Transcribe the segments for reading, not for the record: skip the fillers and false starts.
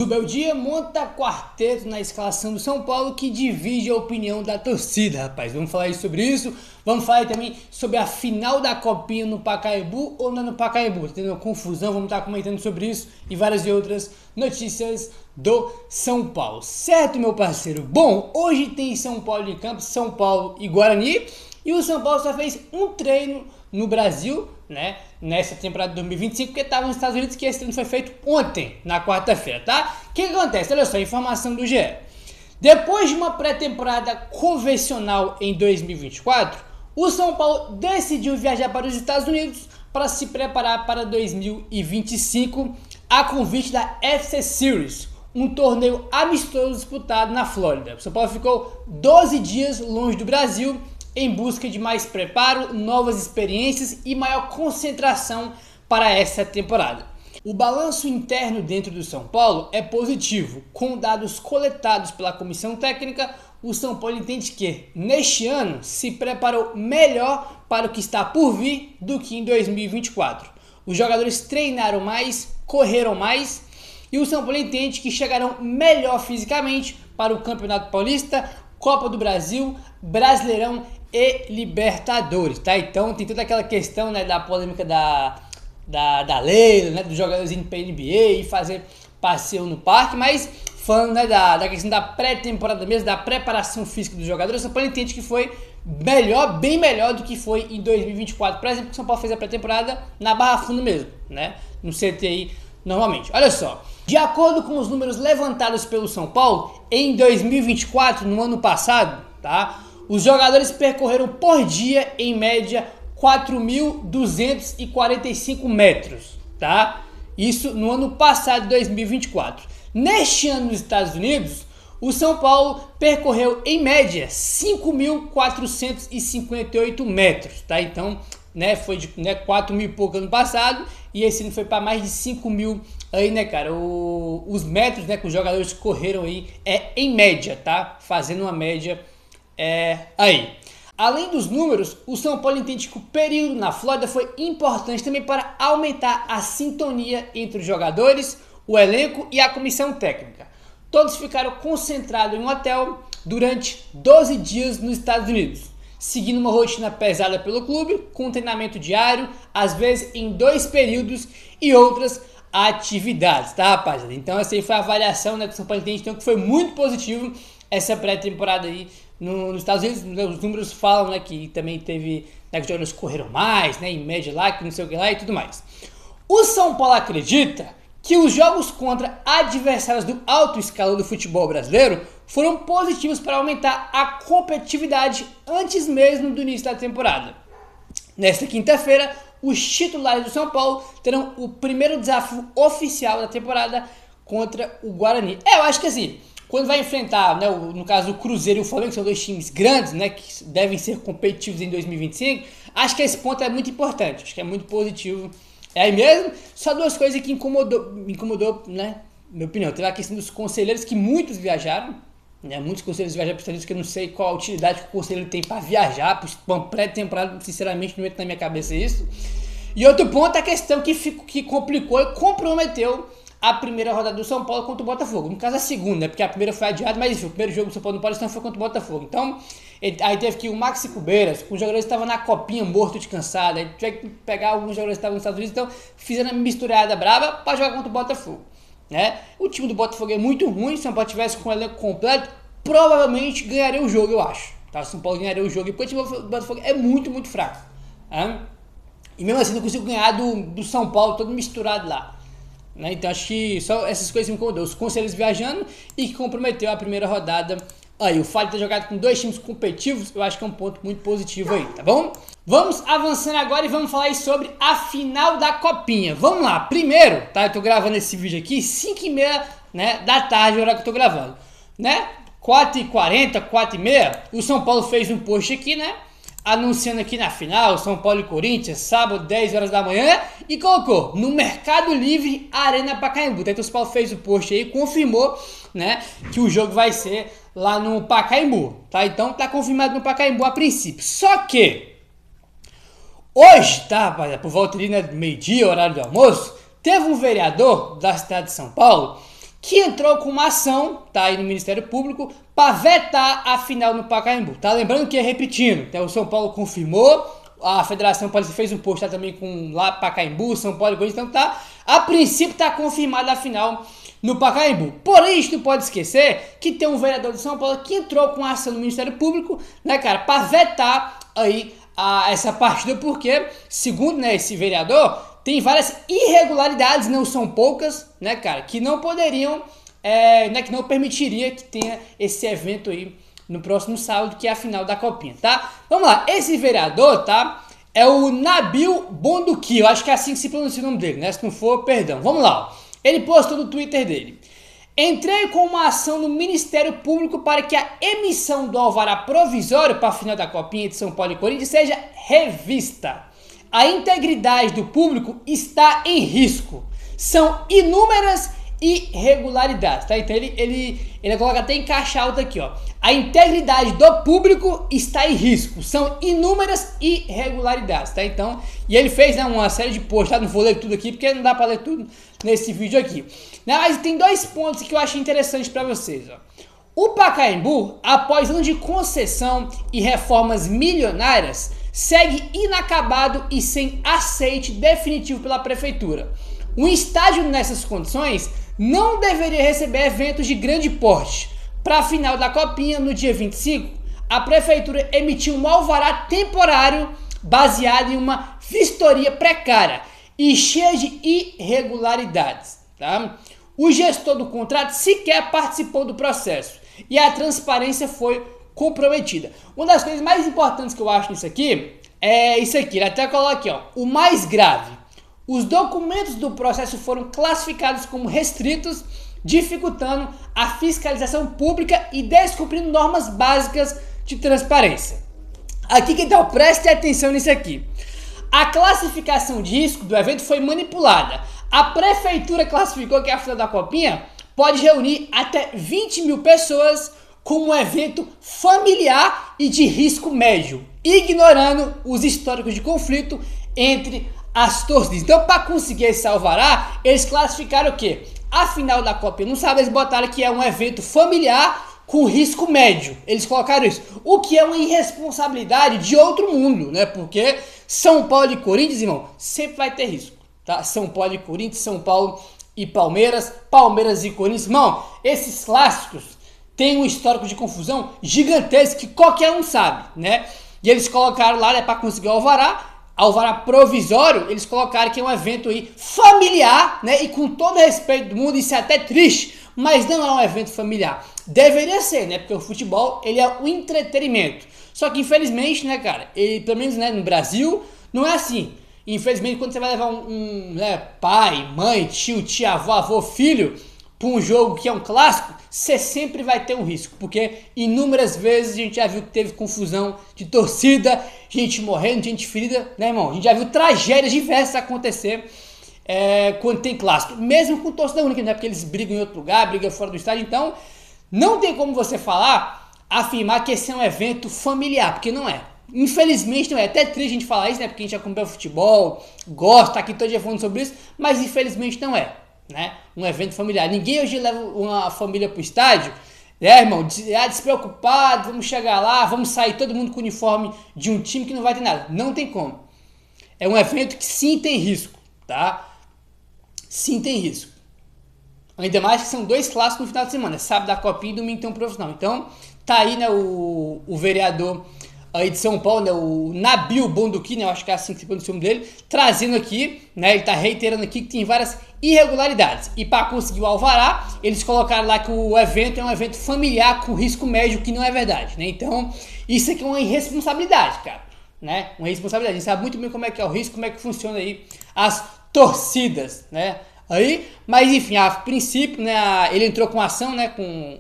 O Beldia monta quarteto na escalação do São Paulo que divide a opinião da torcida, rapaz. Vamos falar sobre isso. Vamos falar também sobre a final da Copinha no Pacaembu ou não no Pacaembu. Tá tendo uma confusão, vamos estar comentando sobre isso e várias outras notícias do São Paulo. Certo, meu parceiro? Bom, hoje tem São Paulo em campo, São Paulo e Guarani. E o São Paulo só fez um treino no Brasil, né, nessa temporada de 2025, porque estava nos Estados Unidos, que esse treino foi feito ontem, na quarta-feira, tá? O que acontece? Olha só, informação do GE. Depois de uma pré-temporada convencional em 2024, o São Paulo decidiu viajar para os Estados Unidos para se preparar para 2025, a convite da FC Series, um torneio amistoso disputado na Flórida. O São Paulo ficou 12 dias longe do Brasil, em busca de mais preparo, novas experiências e maior concentração para essa temporada. O balanço interno dentro do São Paulo é positivo. Com dados coletados pela comissão técnica, o São Paulo entende que, neste ano, se preparou melhor para o que está por vir do que em 2024. Os jogadores treinaram mais, correram mais e o São Paulo entende que chegarão melhor fisicamente para o Campeonato Paulista, Copa do Brasil, Brasileirão e Libertadores, tá? Então tem toda aquela questão, né, da polêmica da lei, né, dos jogadores indo para a NBA e fazer passeio no parque, mas falando, né, da questão da pré-temporada mesmo, da preparação física dos jogadores, o São Paulo entende que foi melhor, bem melhor do que foi em 2024. Por exemplo, o São Paulo fez a pré-temporada na Barra Funda mesmo, né, no CTI normalmente. Olha só, de acordo com os números levantados pelo São Paulo, em 2024, no ano passado, tá? Os jogadores percorreram por dia, em média, 4.245 metros, tá? Isso no ano passado, 2024. Neste ano, nos Estados Unidos, o São Paulo percorreu, em média, 5.458 metros, tá? Então, né, foi de 4 mil e pouco ano passado, e esse ano foi para mais de 5 mil aí, né, cara? Os metros, né, que os jogadores correram aí é em média, tá? Fazendo uma média aí. Além dos números, o São Paulo entende que o período na Flórida foi importante também para aumentar a sintonia entre os jogadores, o elenco e a comissão técnica. Todos ficaram concentrados em um hotel durante 12 dias nos Estados Unidos, seguindo uma rotina pesada pelo clube, com treinamento diário, às vezes em 2 períodos e outras atividades, tá, rapaziada? Então essa aí foi a avaliação, né, que o São Paulo entende, então, que foi muito positivo essa pré-temporada aí nos Estados Unidos. Os números falam, né, que também teve, né, que os jogadores correram mais, né, em média lá, que não sei o que lá e tudo mais. O São Paulo acredita que os jogos contra adversários do alto escalão do futebol brasileiro foram positivos para aumentar a competitividade antes mesmo do início da temporada. Nesta quinta-feira, os titulares do São Paulo terão o primeiro desafio oficial da temporada contra o Guarani. Eu acho que assim, quando vai enfrentar, né, no caso o Cruzeiro e o Flamengo, que são 2 times grandes, né, que devem ser competitivos em 2025, acho que esse ponto é muito importante, acho que é muito positivo. É aí mesmo, só 2 coisas que me incomodou, né, na minha opinião. Teve a questão dos conselheiros, que muitos viajaram, né, muitos conselheiros viajaram para os Estados Unidos, que eu não sei qual a utilidade que o conselheiro tem para viajar, para uma pré-temporada, sinceramente não entra na minha cabeça isso. E outro ponto é a questão que complicou e comprometeu a primeira rodada do São Paulo contra o Botafogo. No caso, a segunda, né? Porque a primeira foi adiada, mas enfim, o primeiro jogo do São Paulo no Paulistão foi contra o Botafogo. Então, aí teve que ir o Maxi Cubeiras, os jogadores estavam na copinha, morto de cansado. Aí teve que pegar alguns jogadores que estavam nos Estados Unidos, então fizeram uma misturada brava para jogar contra o Botafogo, né? O time do Botafogo é muito ruim. Se o São Paulo tivesse com o elenco completo, provavelmente ganharia o jogo, eu acho. Tá? O São Paulo ganharia o jogo, porque o time do Botafogo é muito, muito fraco. Tá? E mesmo assim, não consigo ganhar do São Paulo todo misturado lá. Né? Então acho que só essas coisas me incomodou. Os conselheiros viajando e que comprometeu a primeira rodada aí. O fato de ter jogado com 2 times competitivos, eu acho que é um ponto muito positivo aí, tá bom? Vamos avançando agora e vamos falar aí sobre a final da Copinha. Vamos lá, primeiro, tá? Eu tô gravando esse vídeo aqui 5h30, né, da tarde, a hora que eu tô gravando, né? 4h40, 4h30, o São Paulo fez um post aqui, né, anunciando aqui na final, São Paulo e Corinthians, sábado, 10 horas da manhã, e colocou no Mercado Livre Arena Pacaembu. Então o São Paulo fez o post aí, confirmou, né, que o jogo vai ser lá no Pacaembu, tá? Então tá confirmado no Pacaembu a princípio. Só que hoje, tá, rapaziada, por volta ali, né, meio-dia, horário do almoço, teve um vereador da cidade de São Paulo que entrou com uma ação, tá aí no Ministério Público, para vetar a final no Pacaembu. Tá lembrando que, repetindo, então, o São Paulo confirmou, a Federação Paulista fez um post lá também com lá Pacaembu, São Paulo e Corinthians, então tá, a princípio tá confirmada a final no Pacaembu. Porém, a gente não pode esquecer que tem um vereador de São Paulo que entrou com a ação no Ministério Público, né, cara, para vetar aí essa partida, porque, segundo, né, esse vereador, tem várias irregularidades, não são poucas, né, cara, que não poderiam, né, que não permitiria que tenha esse evento aí no próximo sábado, que é a final da Copinha, tá? Vamos lá, esse vereador, tá, é o Nabil Bonduki, eu acho que é assim que se pronuncia o nome dele, né, se não for, perdão. Vamos lá, ó. Ele postou no Twitter dele: entrei com uma ação no Ministério Público para que a emissão do alvará provisório para a final da Copinha de São Paulo e Corinthians seja revista. A integridade do público está em risco. São inúmeras irregularidades, tá? Então ele coloca até em caixa alta aqui, ó. A integridade do público está em risco. São inúmeras irregularidades, tá? Então, e ele fez, né, uma série de posts, tá? Não vou ler tudo aqui porque não dá para ler tudo nesse vídeo aqui. Mas tem dois pontos que eu acho interessantes para vocês, ó. O Pacaembu, após anos de concessão e reformas milionárias, segue inacabado e sem aceite definitivo pela prefeitura. Um estádio nessas condições não deveria receber eventos de grande porte. Para a final da Copinha, no dia 25, a prefeitura emitiu um alvará temporário baseado em uma vistoria precária e cheia de irregularidades, tá? O gestor do contrato sequer participou do processo e a transparência foi comprometida. Uma das coisas mais importantes que eu acho nisso aqui é isso aqui, ele até coloca aqui, ó, o mais grave: os documentos do processo foram classificados como restritos, dificultando a fiscalização pública e descumprindo normas básicas de transparência. Aqui, então, preste atenção nisso aqui. A classificação de risco do evento foi manipulada. A prefeitura classificou que a final da Copinha pode reunir até 20 mil pessoas como um evento familiar e de risco médio, ignorando os históricos de conflito entre as torcidas. Então, para conseguir esse alvará, eles classificaram o quê? A final da Copa, não sabe, eles botaram que é um evento familiar com risco médio. Eles colocaram isso, o que é uma irresponsabilidade de outro mundo, né? Porque São Paulo e Corinthians, irmão, sempre vai ter risco, tá? São Paulo e Corinthians, São Paulo e Palmeiras, Palmeiras e Corinthians, irmão, esses clássicos têm um histórico de confusão gigantesco que qualquer um sabe, né? E eles colocaram lá, né, para conseguir o alvará provisório, eles colocaram que é um evento aí familiar, né? E com todo respeito do mundo, isso é até triste, mas não é um evento familiar. Deveria ser, né? Porque o futebol, ele é um entretenimento. Só que infelizmente, né, cara, ele, pelo menos, né, no Brasil, não é assim. Infelizmente, quando você vai levar né, pai, mãe, tio, tia, avô, filho, para um jogo que é um clássico, você sempre vai ter um risco, porque inúmeras vezes a gente já viu que teve confusão de torcida, gente morrendo, gente ferida, né, irmão? A gente já viu tragédias diversas acontecer quando tem clássico, mesmo com torcida única, né? Porque eles brigam em outro lugar, brigam fora do estádio, então não tem como você afirmar que esse é um evento familiar, porque não é. Infelizmente não é, até triste a gente falar isso, né? Porque a gente acompanha o futebol, gosta, tá aqui todo dia falando sobre isso, mas infelizmente não é, né? Um evento familiar. Ninguém hoje leva uma família pro estádio, irmão, despreocupado, vamos chegar lá, vamos sair todo mundo com o uniforme de um time que não vai ter nada. Não tem como. É um evento que sim tem risco, tá? Sim tem risco. Ainda mais que são dois clássicos no final de semana, sábado da Copinha e domingo tem um profissional. Então, tá aí, né, o vereador aí de São Paulo, né, o Nabil Bonduki, né, eu acho que é assim que se pronuncia o nome dele, trazendo aqui, né, ele tá reiterando aqui que tem várias irregularidades. E para conseguir o alvará, eles colocaram lá que o evento é um evento familiar com risco médio, que não é verdade, né? Então, isso aqui é uma irresponsabilidade, cara, né? Uma irresponsabilidade. A gente sabe muito bem como é que é o risco, como é que funciona aí as torcidas, né? Aí, mas enfim, a princípio, né, ele entrou com ação, né,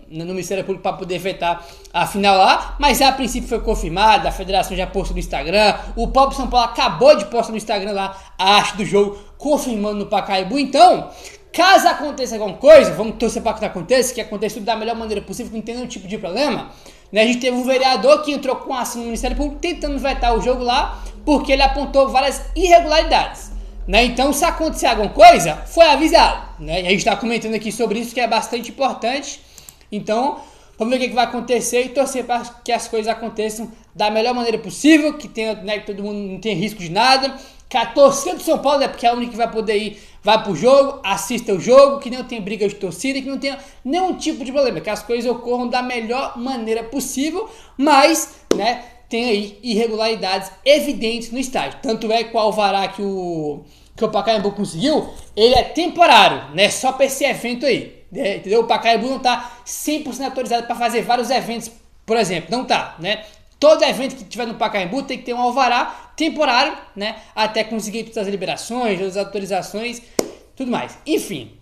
no Ministério Público para poder vetar a final lá, mas a princípio foi confirmada, a federação já postou no Instagram, o próprio São Paulo acabou de postar no Instagram lá a arte do jogo, confirmando no Pacaembu. Então, caso aconteça alguma coisa, vamos torcer para que aconteça, que aconteça tudo da melhor maneira possível, que não tenha nenhum tipo de problema, né? A gente teve um vereador que entrou com ação no Ministério Público tentando vetar o jogo lá, porque ele apontou várias irregularidades, né? Então, se acontecer alguma coisa, foi avisado, né? E a gente está comentando aqui sobre isso, que é bastante importante. Então, vamos ver o que vai acontecer e torcer para que as coisas aconteçam da melhor maneira possível, que tenha, né, que todo mundo não tenha risco de nada, que a torcida do São Paulo, né, porque é a única que vai poder ir, vai pro jogo, assista o jogo, que não tenha briga de torcida, que não tenha nenhum tipo de problema, que as coisas ocorram da melhor maneira possível, mas, né, tem aí irregularidades evidentes no estádio. Tanto é que o alvará que o Pacaembu conseguiu, ele é temporário, né, só para esse evento aí, né, entendeu? O Pacaembu não tá 100% autorizado para fazer vários eventos, por exemplo, não tá, né? Todo evento que tiver no Pacaembu tem que ter um alvará temporário, né? Até conseguir todas as liberações, todas as autorizações, tudo mais. Enfim,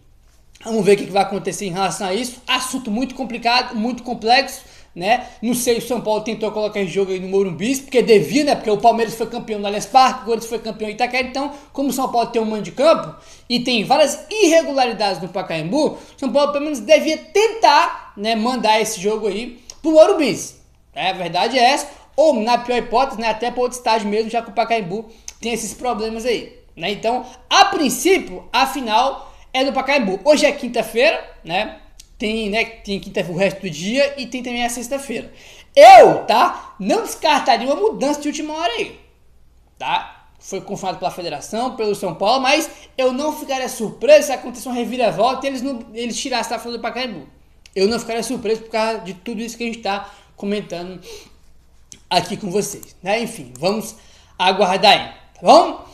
vamos ver o que vai acontecer em relação a isso. Assunto muito complicado, muito complexo, né? Não sei se o São Paulo tentou colocar esse jogo aí no Morumbi, porque devia, né? Porque o Palmeiras foi campeão no Allianz Parque, o Corinthians foi campeão em Itaquera. Então, como o São Paulo tem um mando de campo e tem várias irregularidades no Pacaembu, o São Paulo pelo menos devia tentar, né, mandar esse jogo aí pro Morumbi. A verdade é essa, ou na pior hipótese, né, até para outro estádio mesmo, já que o Pacaembu tem esses problemas aí, né? Então, a princípio, a final é do Pacaembu. Hoje é quinta-feira, né? Tem quinta-feira o resto do dia e tem também a sexta-feira. Eu, tá? Não descartaria uma mudança de última hora aí, tá? Foi confirmado pela federação, pelo São Paulo, mas eu não ficaria surpreso se acontecer uma reviravolta e eles tirassem a final do Pacaembu. Eu não ficaria surpreso por causa de tudo isso que a gente tá comentando aqui com vocês, né? Enfim, vamos aguardar aí, tá bom?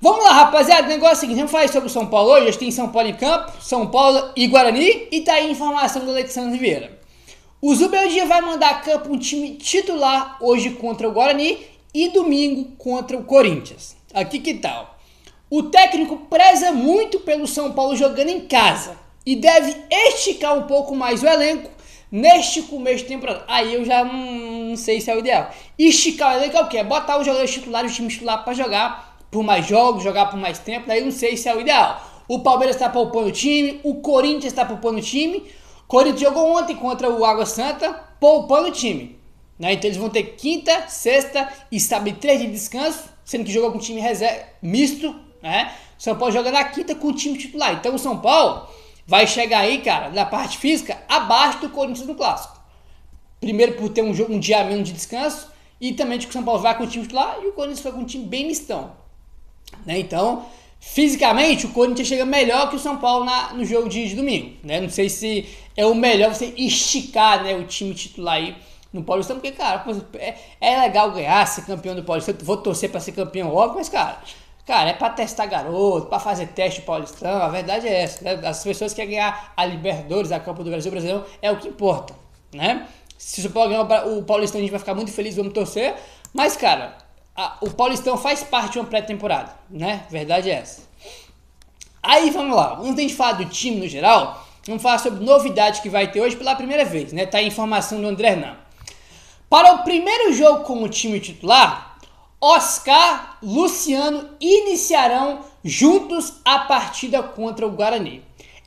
Vamos lá, rapaziada, o negócio é o seguinte, vamos falar sobre o São Paulo hoje. Hoje tem São Paulo em campo, São Paulo e Guarani, e tá aí a informação do Alexandre Vieira. O Zubeldia vai mandar a campo um time titular hoje contra o Guarani e domingo contra o Corinthians. Aqui que tal? O técnico preza muito pelo São Paulo jogando em casa e deve esticar um pouco mais o elenco neste começo de temporada. Aí eu já não sei se é o ideal. Esticar o elenco é o quê? Botar os jogadores titulares, o time titular para jogar por mais jogos, jogar por mais tempo. Daí eu não sei se é o ideal. O Palmeiras está poupando o time, o Corinthians está poupando o time. O Corinthians jogou ontem contra o Água Santa, poupando o time, né? Então eles vão ter quinta, sexta e sábado 3 de descanso, sendo que jogou com time reserva, misto, né? O São Paulo joga na quinta com o time titular. Então o São Paulo vai chegar aí, cara, na parte física, abaixo do Corinthians no Clássico. Primeiro por ter um dia a menos de descanso, e também de que o São Paulo vai com o time titular, e o Corinthians foi com um time bem mistão, né? Então, fisicamente, o Corinthians chega melhor que o São Paulo no jogo de domingo, né? Não sei se é o melhor você esticar, né, o time titular aí no Paulistão, porque, cara, é legal ganhar, ser campeão do Paulistão, vou torcer pra ser campeão, óbvio, mas, cara, é pra testar garoto, pra fazer teste Paulistão, a verdade é essa, né? As pessoas que querem ganhar a Libertadores, a Copa do Brasil, o Brasileirão, é o que importa, né? Se o São Paulo ganhar o Paulistão, a gente vai ficar muito feliz, vamos torcer, mas, cara, o Paulistão faz parte de uma pré-temporada, né? A verdade é essa. Aí, vamos lá, antes de a gente falar do time no geral, vamos falar sobre novidade que vai ter hoje pela primeira vez, né? Tá aí a informação do André Hernan. Para o primeiro jogo com o time titular, Oscar, Luciano iniciarão juntos a partida contra o Guarani.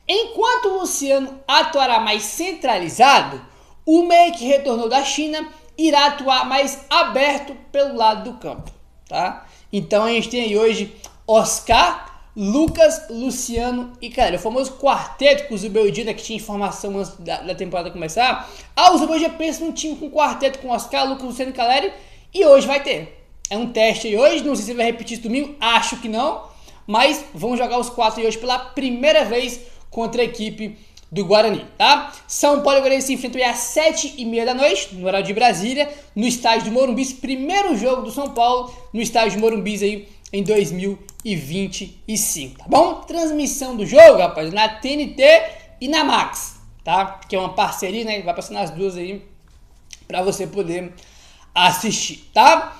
Enquanto o Luciano atuará mais centralizado, o meia que retornou da China irá atuar mais aberto pelo lado do campo, tá? Então a gente tem aí hoje Oscar, Lucas, Luciano e, cara, o famoso quarteto que o Zubeldia, que tinha informação antes da temporada começar. O Zubeldia pensa num time com quarteto com Oscar, Lucas, Luciano e Caleri, e hoje vai ter. É um teste aí hoje, não sei se ele vai repetir isso domingo, acho que não, mas vão jogar os 4 aí hoje pela primeira vez contra a equipe do Guarani, tá? São Paulo e Guarani se enfrentam aí às 7h30 da noite, no horário de Brasília, no estádio do Morumbi, primeiro jogo do São Paulo no estádio do Morumbi aí em 2025, tá bom? Transmissão do jogo, rapaz, na TNT e na Max, tá? Que é uma parceria, né? Vai passar nas duas aí pra você poder assistir, tá?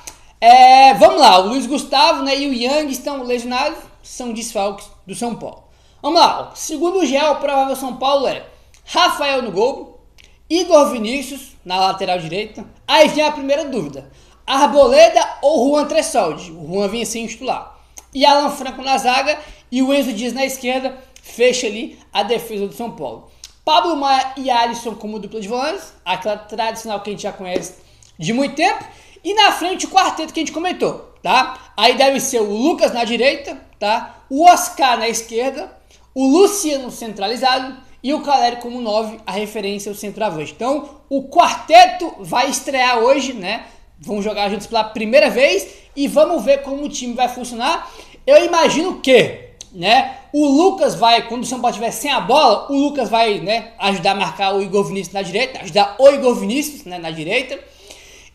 Vamos lá, o Luiz Gustavo, né, e o Yang estão lesionados, são desfalques do São Paulo. Vamos lá, segundo o GE, o provável São Paulo é Rafael no gol, Igor Vinícius na lateral direita. Aí vem a primeira dúvida, Arboleda ou Juan Tressoldi? O Juan vinha sem titular. E Alan Franco na zaga e o Enzo Dias na esquerda, fecha ali a defesa do São Paulo. Pablo Maia e Alisson como dupla de volantes, aquela tradicional que a gente já conhece de muito tempo. E na frente o quarteto que a gente comentou, tá? Aí deve ser o Lucas na direita, tá? o Oscar na esquerda, o Luciano centralizado e o Caleri como 9, a referência ao centroavante. Então, o quarteto vai estrear hoje, né? Vamos jogar juntos pela primeira vez e vamos ver como o time vai funcionar. Eu imagino que, né, o Lucas vai, quando o São Paulo estiver sem a bola, o Lucas vai, né, ajudar a marcar o Igor Vinícius na direita, ajudar o Igor Vinícius, né, na direita.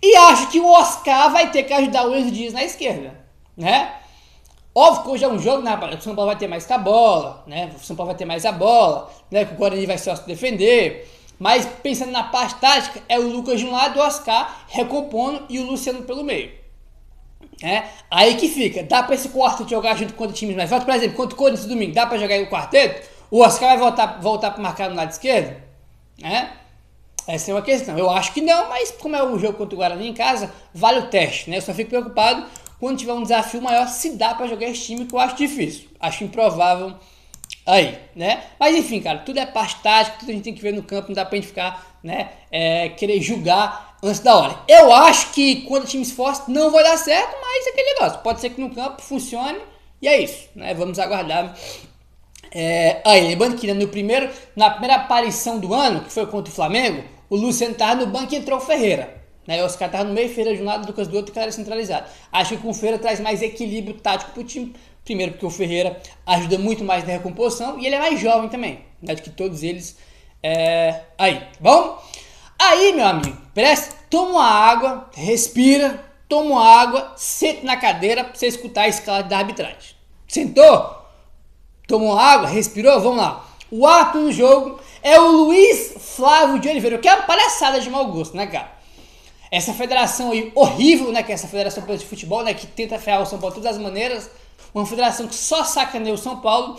E acho que o Oscar vai ter que ajudar o Enzo Dias na esquerda, né? Óbvio que hoje é um jogo, né, o São Paulo vai ter mais com a bola, né? O São Paulo vai ter mais a bola, né? Que o Guarani vai só se defender. Mas pensando na parte tática, é o Lucas de um lado, o Oscar recompondo e o Luciano pelo meio. Aí que fica, dá pra esse quarteto jogar junto contra times mais fortes? Por exemplo, contra o Corinthians domingo, dá pra jogar aí o quarteto? O Oscar vai voltar pra marcar no lado esquerdo? Essa é uma questão. Eu acho que não, mas como é um jogo contra o Guarani em casa, vale o teste, né? Eu só fico preocupado quando tiver um desafio maior, se dá pra jogar esse time, que eu acho difícil. Acho improvável aí, né? Mas enfim, cara, tudo é parte tática, tudo a gente tem que ver no campo, não dá pra gente ficar, né, querer julgar antes da hora. Eu acho que quando times fortes não vai dar certo, mas é aquele negócio. Pode ser que no campo funcione e é isso, né? Vamos aguardar. Aí, lembrando que na primeira aparição do ano, que foi contra o Flamengo, o Luciano estava no banco e entrou o Ferreira. Né? O Oscar estava no meio, Ferreira de um lado, Lucas do outro, e o cara centralizado. Acho que com o Ferreira traz mais equilíbrio tático para o time. Primeiro porque o Ferreira ajuda muito mais na recomposição e ele é mais jovem também, né, do que todos eles. Bom? Aí, meu amigo, toma uma água, respira, toma uma água, senta na cadeira para você escutar a escala da arbitragem. Sentou? Tomou uma água? Respirou? Vamos lá. O árbitro do jogo é o Luiz Flávio de Oliveira, que é uma palhaçada de mau gosto, né, cara? Essa federação aí horrível, né, que é essa Federação Paulista de Futebol, né, que tenta ferrar o São Paulo de todas as maneiras, uma federação que só sacaneia o São Paulo,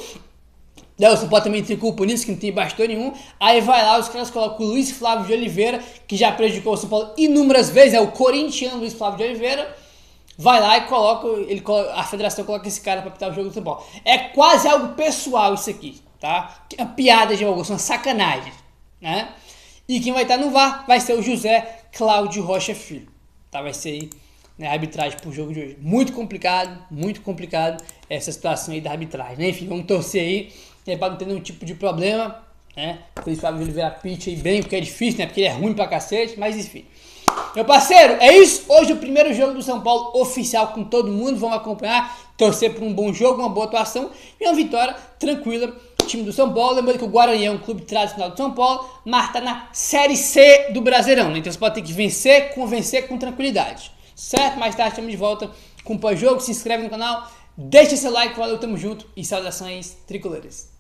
né, o São Paulo também tem culpa nisso, que não tem bastão nenhum, aí vai lá, os caras colocam o Luiz Flávio de Oliveira, que já prejudicou o São Paulo inúmeras vezes, é o corintiano Luiz Flávio de Oliveira, vai lá e a federação coloca esse cara pra apitar o jogo do São Paulo. É quase algo pessoal isso aqui, tá? É uma piada de algo, uma sacanagem, né? E quem vai estar no VAR vai ser o José Cláudio Rocha Filho, tá? Vai ser aí, né, a arbitragem pro jogo de hoje. Muito complicado essa situação aí da arbitragem, né? Enfim, vamos torcer aí, né, pra não ter nenhum tipo de problema, né? O Luiz Flávio de Oliveira pitch aí bem, porque é difícil, né? Porque ele é ruim pra cacete, mas enfim. Meu parceiro, é isso. Hoje o primeiro jogo do São Paulo oficial com todo mundo. Vamos acompanhar, torcer por um bom jogo, uma boa atuação e uma vitória tranquila do time do São Paulo. Lembrando que o Guarani é um clube tradicional do São Paulo, mas tá na Série C do Brasileirão, né? Então você pode ter que vencer com tranquilidade, certo? Mais tarde estamos de volta com o pós-jogo. Se inscreve no canal, deixa seu like, valeu, tamo junto e saudações tricolores.